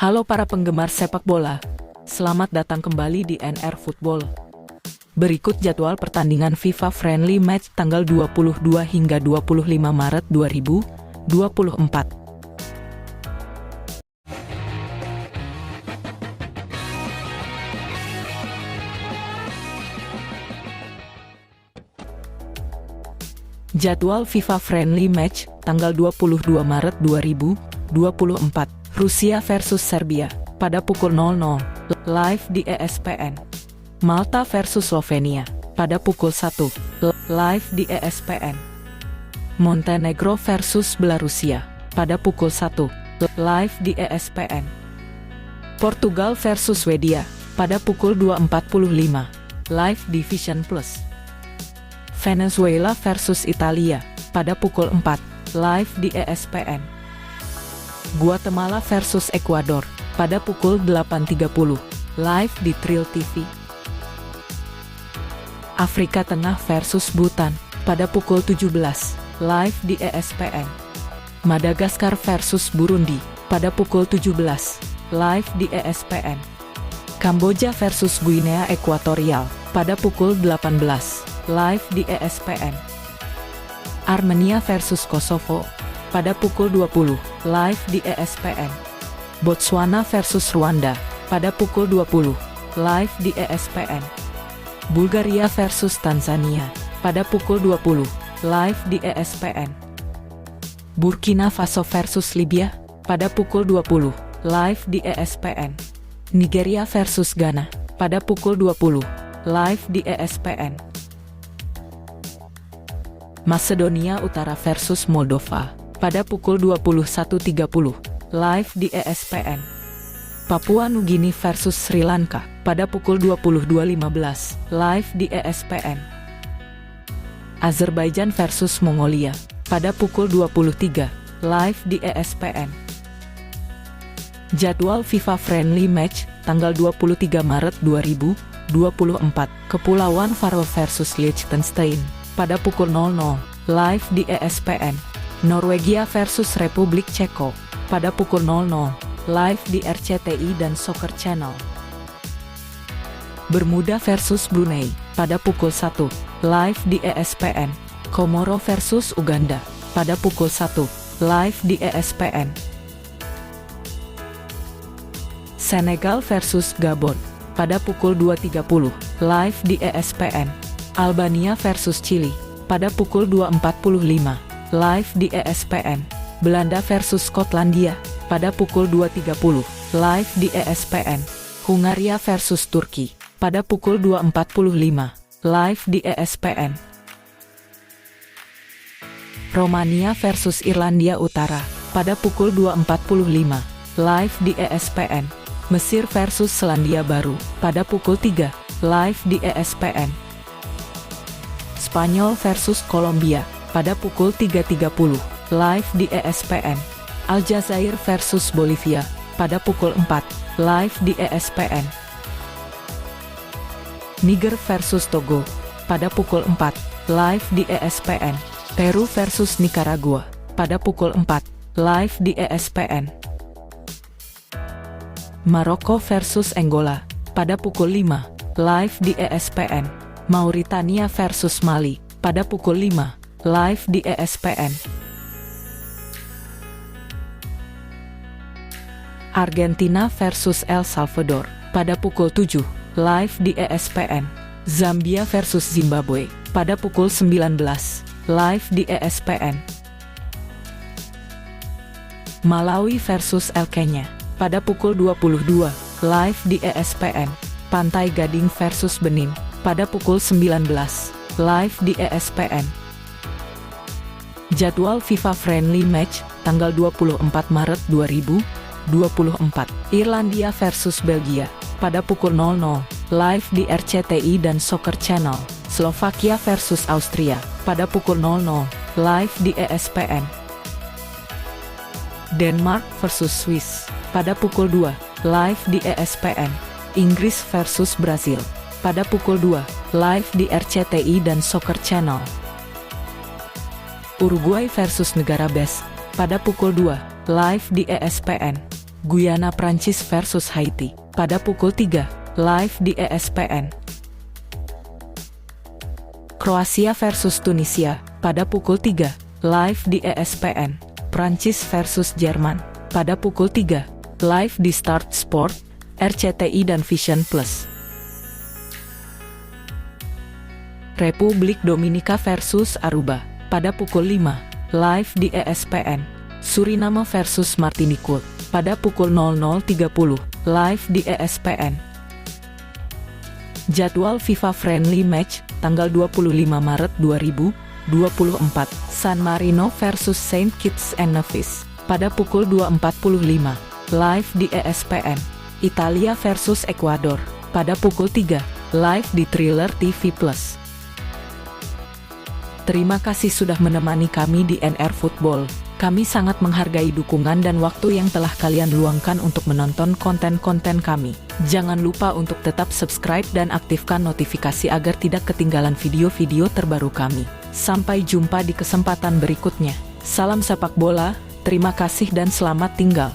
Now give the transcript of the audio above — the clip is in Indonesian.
Halo para penggemar sepak bola, selamat datang kembali di NR Football. Berikut jadwal pertandingan FIFA Friendly Match tanggal 22 hingga 25 Maret 2024. Jadwal FIFA Friendly Match tanggal 22 Maret 2024. Rusia versus Serbia pada pukul 00 live di ESPN. Malta versus Slovenia pada pukul 1 live di ESPN. Montenegro versus Belarusia pada pukul 1 live di ESPN. Portugal versus Swedia pada pukul 2.45 live di Vision Plus. Venezuela versus Italia pada pukul 4 live di ESPN. Guatemala versus Ekuador pada pukul 8.30 live di Trill TV. Afrika Tengah versus Bhutan pada pukul 17 live di ESPN. Madagaskar versus Burundi pada pukul 17 live di ESPN. Kamboja versus Guinea Ekuatorial pada pukul 18 live di ESPN. Armenia versus Kosovo pada pukul 20 live di ESPN. Botswana versus Rwanda pada pukul 20 live di ESPN. Bulgaria versus Tanzania pada pukul 20 live di ESPN. Burkina Faso versus Libya pada pukul 20 live di ESPN. Nigeria versus Ghana pada pukul 20 live di ESPN. Macedonia Utara versus Moldova pada pukul 21.30 live di ESPN. Papua Nugini versus Sri Lanka pada pukul 22.15 live di ESPN. Azerbaijan versus Mongolia pada pukul 23 live di ESPN. Jadwal FIFA Friendly Match tanggal 23 Maret 2024. Kepulauan Faroe versus Liechtenstein pada pukul 00 live di ESPN. Norwegia versus Republik Ceko pada pukul 00 live di RCTI dan Soccer Channel. Bermuda versus Brunei pada pukul 1 live di ESPN. Komoro versus Uganda pada pukul 1 live di ESPN. Senegal versus Gabon pada pukul 2.30 live di ESPN. Albania versus Chili pada pukul 2.45 live di ESPN. Belanda versus Skotlandia pada pukul 2.30 live di ESPN. Hungaria versus Turki pada pukul 2.45 live di ESPN. Romania versus Irlandia Utara pada pukul 2.45 live di ESPN. Mesir versus Selandia Baru pada pukul 3 live di ESPN. Spanyol versus Kolombia pada pukul 3.30 live di ESPN. Aljazair versus Bolivia pada pukul 4 live di ESPN. Niger versus Togo pada pukul 4 live di ESPN. Peru versus Nicaragua pada pukul 4 live di ESPN. Maroko versus Angola pada pukul 5 live di ESPN. Mauritania versus Mali pada pukul 5 live di ESPN. Argentina versus El Salvador pada pukul 7 live di ESPN. Zambia versus Zimbabwe pada pukul 19 live di ESPN. Malawi versus Kenya pada pukul 22 live di ESPN. Pantai Gading versus Benin pada pukul 19 live di ESPN. Jadwal FIFA Friendly Match tanggal 24 Maret 2024. Irlandia versus Belgia pada pukul 00 live di RCTI dan Soccer Channel. Slovakia versus Austria pada pukul 00 live di ESPN. Denmark versus Swiss pada pukul 2 live di ESPN. Inggris versus Brazil pada pukul 2 live di RCTI dan Soccer Channel. Uruguay versus Negara Bes pada pukul 2 live di ESPN. Guyana Prancis versus Haiti, pada pukul 3, live di ESPN. Kroasia versus Tunisia, pada pukul 3, live di ESPN. Prancis versus Jerman, pada pukul 3, live di Start Sport, RCTI dan Vision Plus. Republik Dominika versus Aruba, pada pukul 5, live di ESPN. Suriname versus Martinique, pada pukul 00.30, live di ESPN. Jadwal FIFA Friendly Match, tanggal 25 Maret 2024, San Marino versus Saint Kitts and Nevis, pada pukul 2.45, live di ESPN. Italia versus Ekuador, pada pukul 3, live di Thriller TV+. Terima kasih sudah menemani kami di NR Football. Kami sangat menghargai dukungan dan waktu yang telah kalian luangkan untuk menonton konten-konten kami. Jangan lupa untuk tetap subscribe dan aktifkan notifikasi agar tidak ketinggalan video-video terbaru kami. Sampai jumpa di kesempatan berikutnya. Salam sepak bola, terima kasih dan selamat tinggal.